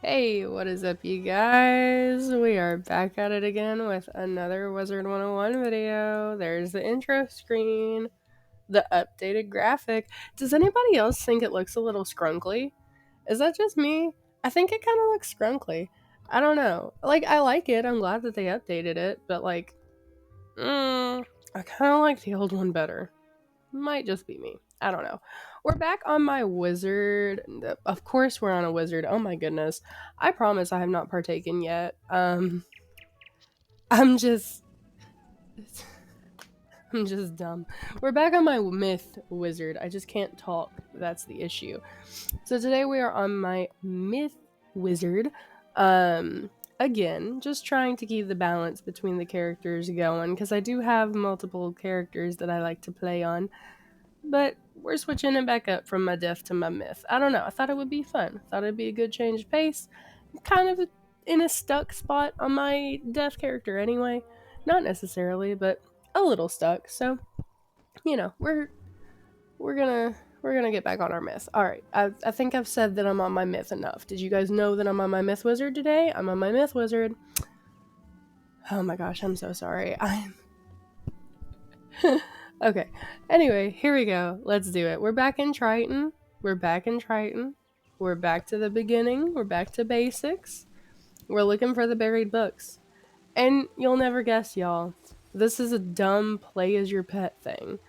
Hey, what is up, you guys? We are back at it again with another Wizard 101 video. There's the intro screen, the updated graphic. Does anybody else think it looks a little scrunkly? Is that just me? I think it kind of looks scrunkly. I don't know. Like, I like it. I'm glad that they updated it, but I kind of like the old one better. Might just be me. I don't know. We're back on my wizard. Of course, we're on a wizard. Oh my goodness. I promise I have not partaken yet. I'm just. I'm just dumb. We're back on my myth wizard. I just can't talk. That's the issue. So today we are on my myth wizard. Again, just trying to keep the balance between the characters going because I do have multiple characters that I like to play on. But we're switching it back up from my death to my myth. I don't know. I thought it would be fun. Thought it'd be a good change of pace. I'm kind of in a stuck spot on my death character anyway. Not necessarily, but a little stuck. So, we're gonna get back on our myth. All right. I think I've said that I'm on my myth enough. Did you guys know that I'm on my myth wizard today? I'm on my myth wizard. Oh my gosh, I'm so sorry. I'm Okay. Anyway, here we go. Let's do it. We're back in Triton. We're back in Triton. We're back to the beginning. We're back to basics. We're looking for the buried books. And you'll never guess, y'all. This is a dumb play as your pet thing.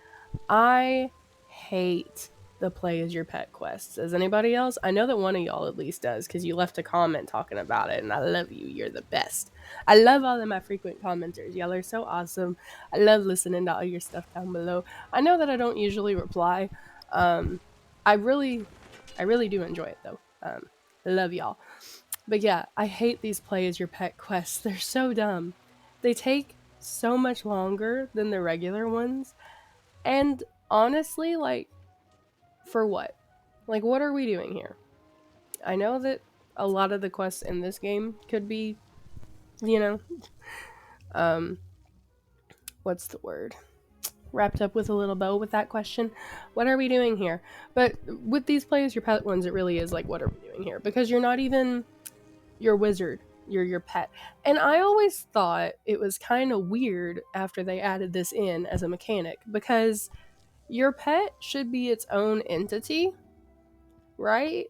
I hate the play as your pet quests. Does anybody else? I know that one of y'all at least does because you left a comment talking about it, and I love you. You're the best. I love all of my frequent commenters. Y'all are so awesome. I love listening to all your stuff down below. I know that I don't usually reply. Um, I really, I really do enjoy it though. I love y'all. But yeah, I hate these play as your pet quests. They're so dumb. They take so much longer than the regular ones. And honestly, like, for what? Like, what are we doing here? I know that a lot of the quests in this game could be, you know, um, what's the word? Wrapped up with a little bow with that question. What are we doing here? But with these plays, your pet ones, it really is like, what are we doing here? Because you're not even your wizard, you're your pet. And I always thought it was kind of weird after they added this in as a mechanic because your pet should be its own entity, right?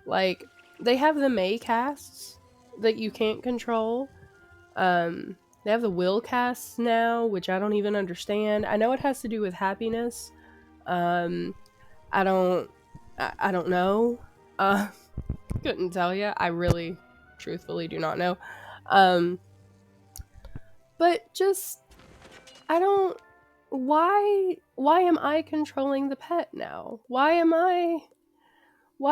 Like, they have the May casts that you can't control. They have the will casts now, which I don't even understand. I know it has to do with happiness. Um, I don't, I don't know. Uh, couldn't tell you. I really, truthfully, do not know. Um, but just, I don't. Why am I controlling the pet now? Why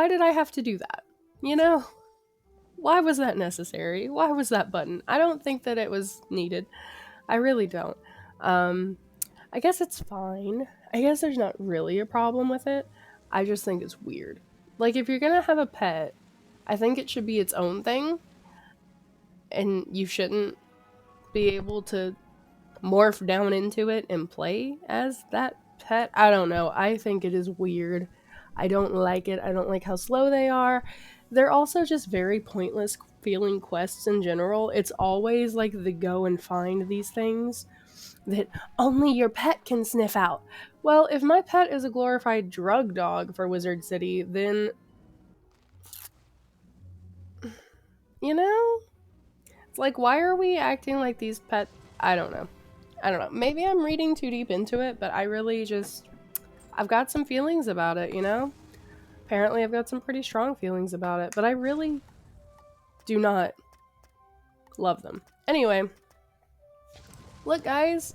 did I have to do that? You know? Why was that necessary? Why was that button? I don't think that it was needed. I really don't. Um, I guess it's fine. I guess there's not really a problem with it. I just think it's weird. Like, if you're gonna have a pet, I think it should be its own thing, and you shouldn't be able to morph down into it and play as that pet. I don't know. I think it is weird. I don't like it. I don't like how slow they are. They're also just very pointless feeling quests in general. It's always like the go and find these things that only your pet can sniff out. Well, if my pet is a glorified drug dog for Wizard City, then, you know? It's like, why are we acting like these pet. I don't know. I don't know. Maybe I'm reading too deep into it, but I really just. I've got some feelings about it, you know? Apparently, I've got some pretty strong feelings about it, but I really do not love them. Anyway, look, guys,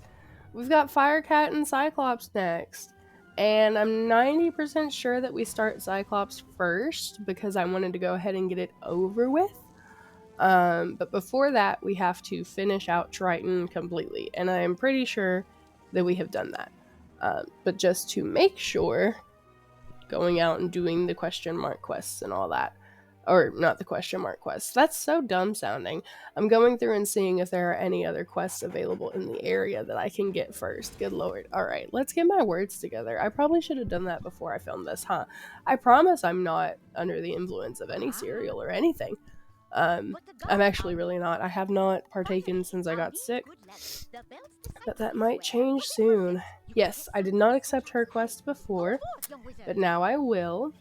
we've got Firecat and Cyclops next. And I'm 90% sure that we start Cyclops first because I wanted to go ahead and get it over with. But before that, we have to finish out Triton completely. And I am pretty sure that we have done that. But just to make sure, going out and doing the question mark quests and all that. Or not the question mark quests. That's so dumb sounding. I'm going through and seeing if there are any other quests available in the area that I can get first. Good lord. Alright, let's get my words together. I probably should have done that before I filmed this, huh? I promise I'm not under the influence of any cereal or anything. I'm actually really not. I have not partaken since I got sick, but that might change soon. Yes, I did not accept her quest before, but now I will,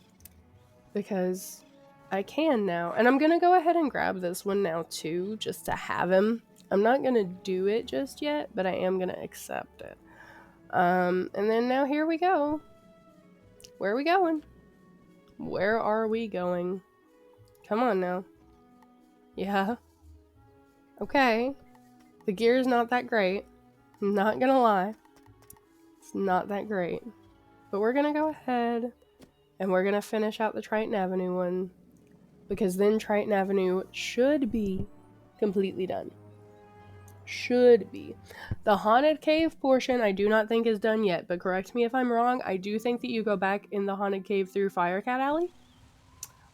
because I can now. And I'm gonna go ahead and grab this one now too, just to have him. I'm not gonna do it just yet, but I am gonna accept it. And then now here we go. Where are we going? Where are we going? Come on now. Yeah. Okay. The gear is not that great. I'm not gonna lie. It's not that great. But we're gonna go ahead and we're gonna finish out the Triton Avenue one, because then Triton Avenue should be completely done. Should be. The Haunted Cave portion I do not think is done yet, but correct me if I'm wrong. I do think that you go back in the Haunted Cave through Firecat Alley.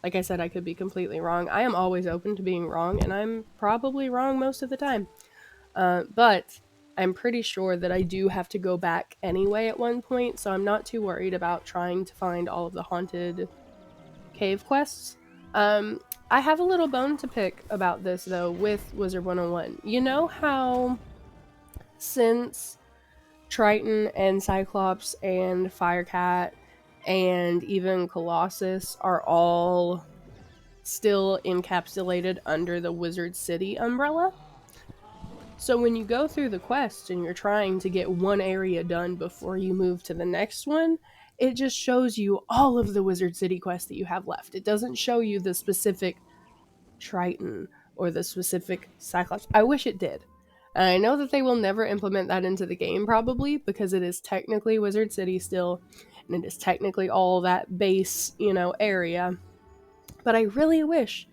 Like I said, I could be completely wrong. I am always open to being wrong, and I'm probably wrong most of the time. But I'm pretty sure that I do have to go back anyway at one point, so I'm not too worried about trying to find all of the haunted cave quests. I have a little bone to pick about this, though, with Wizard 101. You know how, since Triton and Cyclops and Firecat and even Colossus are all still encapsulated under the Wizard City umbrella? So when you go through the quest and you're trying to get one area done before you move to the next one, it just shows you all of the Wizard City quests that you have left. It doesn't show you the specific Triton or the specific Cyclops. I wish it did. And I know that they will never implement that into the game, probably, because it is technically Wizard City still, and it is technically all that base, area. But I really wish,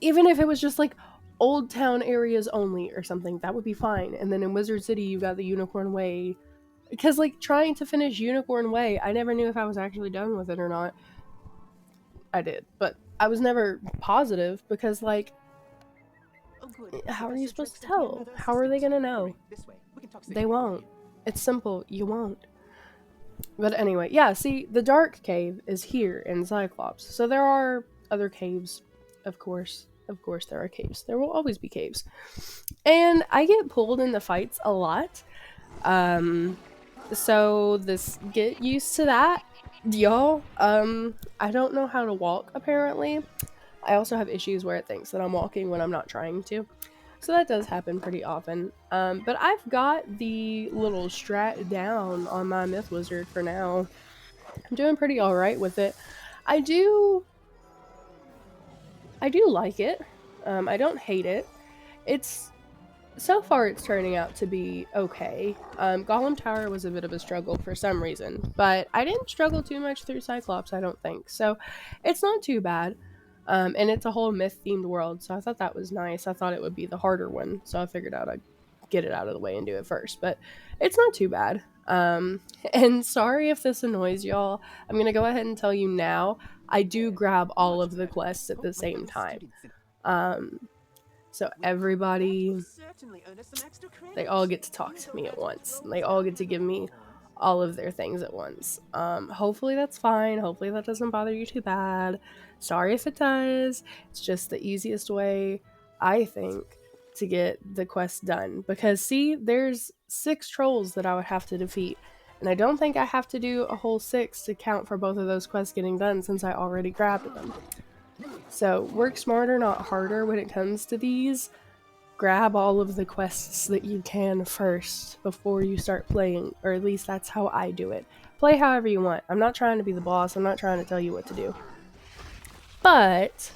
even if it was just like Old Town areas only or something, that would be fine. And then in Wizard City, you got the Unicorn Way. Because, like, trying to finish Unicorn Way, I never knew if I was actually done with it or not. I did, but I was never positive because, like, how are you supposed to tell? How are they gonna know? They won't. It's simple. You won't. But anyway, yeah, see, the Dark Cave is here in Cyclops. So there are other caves, of course. Of course there are caves. There will always be caves. And I get pulled in the fights a lot. So get used to that, y'all. I don't know how to walk, apparently. I also have issues where it thinks that I'm walking when I'm not trying to. So that does happen pretty often. But I've got the little strat down on my Myth Wizard for now. I'm doing pretty alright with it. I do like it. I don't hate it. So far it's turning out to be okay. Golem Tower was a bit of a struggle for some reason, but I didn't struggle too much through Cyclops, I don't think. So it's not too bad. And it's a whole myth-themed world, so I thought that was nice. I thought it would be the harder one, so I figured out I'd get it out of the way and do it first. But it's not too bad. And sorry if this annoys y'all. I'm going to go ahead and tell you now, I do grab all of the quests at the same time. So everybody, they all get to talk to me at once. And they all get to give me all of their things at once. Hopefully that's fine. Hopefully that doesn't bother you too bad. Sorry if it does. It's just the easiest way, I think, to get the quest done. Because see, there's 6 trolls that I would have to defeat. And I don't think I have to do a whole 6 to count for both of those quests getting done since I already grabbed them. So work smarter, not harder when it comes to these. Grab all of the quests that you can first before you start playing, or at least that's how I do it. Play however you want. I'm not trying to be the boss. I'm not trying to tell you what to do. But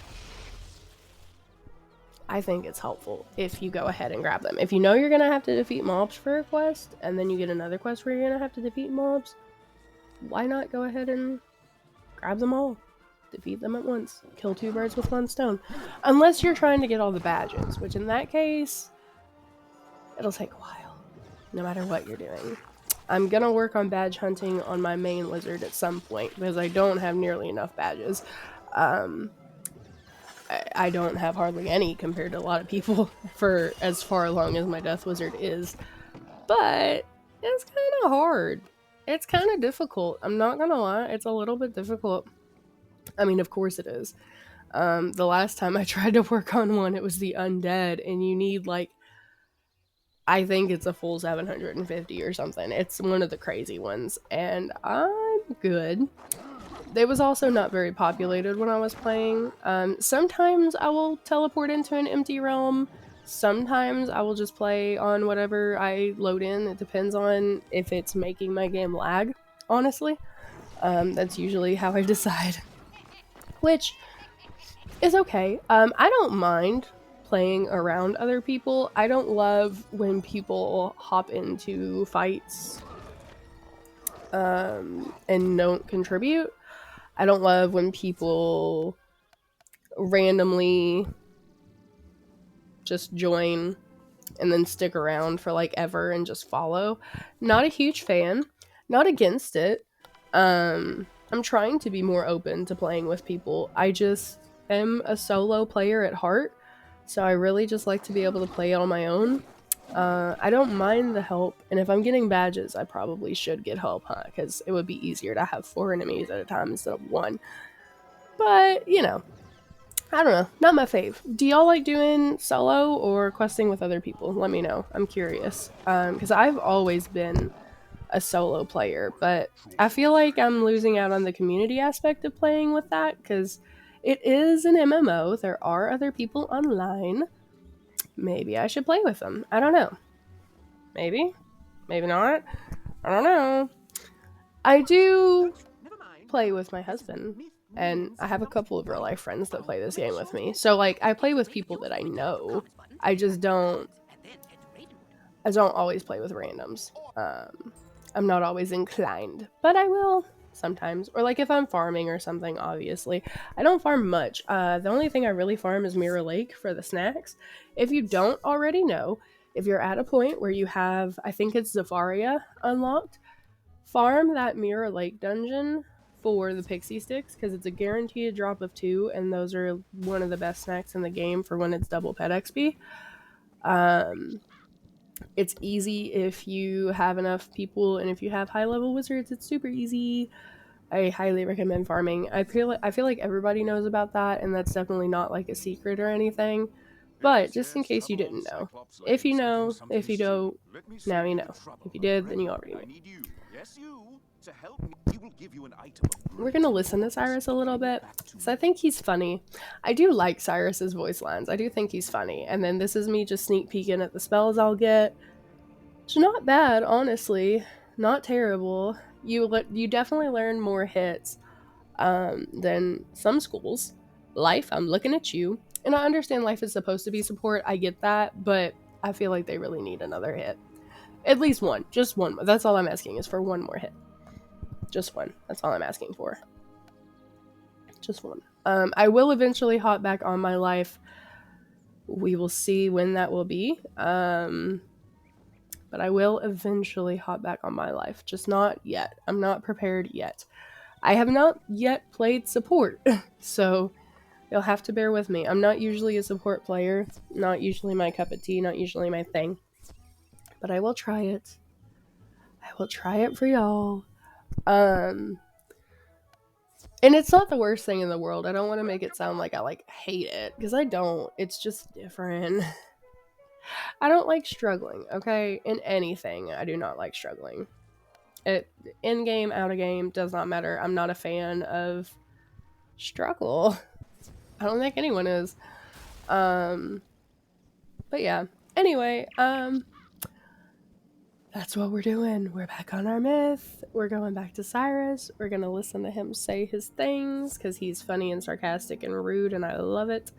I think it's helpful if you go ahead and grab them. If you know you're going to have to defeat mobs for a quest, and then you get another quest where you're going to have to defeat mobs, why not go ahead and grab them all? Defeat them at once. Kill 2 birds with 1 stone. Unless you're trying to get all the badges, which in that case, it'll take a while, no matter what you're doing. I'm gonna work on badge hunting on my main wizard at some point, because I don't have nearly enough badges. I don't have hardly any compared to a lot of people for as far along as my death wizard is. But it's kind of hard. It's kind of difficult. I'm not gonna lie, it's a little bit difficult. I mean, of course it is. The last time I tried to work on one, it was the undead, and you need like, I think it's a full 750 or something. It's one of the crazy ones, and I'm good. It was also not very populated when I was playing. Sometimes I will teleport into an empty realm. Sometimes I will just play on whatever I load in. It depends on if it's making my game lag, honestly. That's usually how I decide. Which is okay. I don't mind playing around other people. I don't love when people hop into fights and don't contribute. I don't love when people randomly just join and then stick around for like ever and just follow. Not a huge fan, not against it. I'm trying to be more open to playing with people. I just am a solo player at heart, so I really just like to be able to play on my own. I don't mind the help, and if I'm getting badges, I probably should get help, huh? Because it would be easier to have 4 enemies at a time instead of 1. But, you know, I don't know. Not my fave. Do y'all like doing solo or questing with other people? Let me know. I'm curious. Because I've always been a solo player, but I feel like I'm losing out on the community aspect of playing with that because it is an MMO. There are other people online. Maybe I should play with them. I don't know. Maybe. Maybe not. I don't know. I do play with my husband, and I have a couple of real life friends that play this game with me. So like I play with people that I know. I just don't always play with randoms. I'm not always inclined, but I will sometimes. Or like if I'm farming or something, obviously. I don't farm much. The only thing I really farm is Mirror Lake for the snacks. If you don't already know, if you're at a point where you have, I think it's Zafaria unlocked, farm that Mirror Lake dungeon for the pixie sticks because it's a guaranteed drop of 2, and those are one of the best snacks in the game for when it's double pet XP. It's easy if you have enough people, and if you have high level wizards, it's super easy. I highly recommend farming. I feel like everybody knows about that, and that's definitely not like a secret or anything. But just in case you didn't know, if you know, if you don't, now you know. If you did, then you already knew. We're gonna listen to Cyrus a little bit, because I think he's funny. I do like Cyrus's voice lines. I do think he's funny. And then this is me just sneak peeking at the spells I'll get. It's not bad, honestly. Not terrible. You definitely learn more hits than some schools. Life, I'm looking at you. And I understand life is supposed to be support. I get that, but I feel like they really need another hit. At least one. Just one. That's all I'm asking is for one more hit. Just one. That's all I'm asking for. Just one. I will eventually hop back on my life. We will see when that will be. But I will eventually hop back on my life. Just not yet. I'm not prepared yet. I have not yet played support, so you'll have to bear with me. I'm not usually a support player. Not usually my cup of tea. Not usually my thing. But I will try it. I will try it for y'all. And it's not the worst thing in the world. I don't want to make it sound like I like hate it, because I don't. It's just different. I don't like struggling, okay? In anything, I do not like struggling. In game, out of game, does not matter. I'm not a fan of struggle. I don't think anyone is. But yeah. Anyway, that's what we're doing. We're back on our myth. We're going back to Cyrus. We're gonna listen to him say his things because he's funny and sarcastic and rude, and I love it.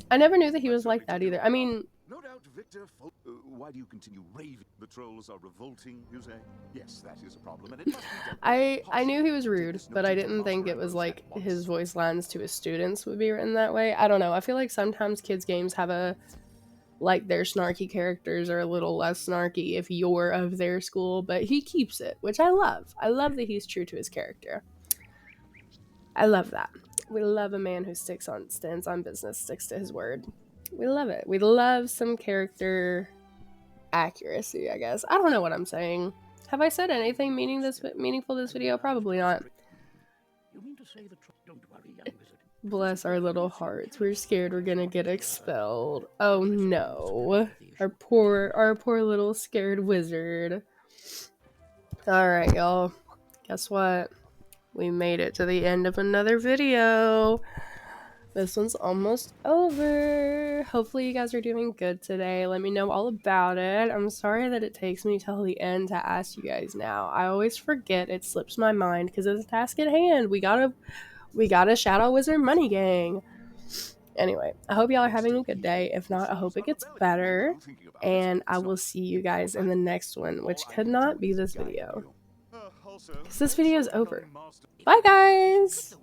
I never knew that he was like that either. I mean, no doubt, Victor. Why do you continue raving? The trolls are revolting, you say? Yes, that is a problem, and it must be I knew he was rude, but I didn't think it was like his voice lines to his students would be written that way. I don't know. I feel like sometimes kids' games have a like their snarky characters are a little less snarky if you're of their school, but he keeps it, which I love. I love that he's true to his character. I love that. We love a man who stands on business, sticks to his word. We love it. We love some character accuracy, I guess. I don't know what I'm saying. Have I said anything meaningful this video? Probably not. You mean to say the don't worry, young wizard. Bless our little hearts. We're scared we're gonna get expelled. Oh no. Our poor little scared wizard. Alright, y'all. Guess what? We made it to the end of another video. This one's almost over. Hopefully you guys are doing good today. Let me know all about it. I'm sorry that it takes me till the end to ask you guys now. I always forget. It slips my mind because it's a task at hand. We gotta Shadow Wizard Money Gang. Anyway, I hope y'all are having a good day. If not, I hope it gets better. And I will see you guys in the next one, which could not be this video. Because this video is over. Bye, guys!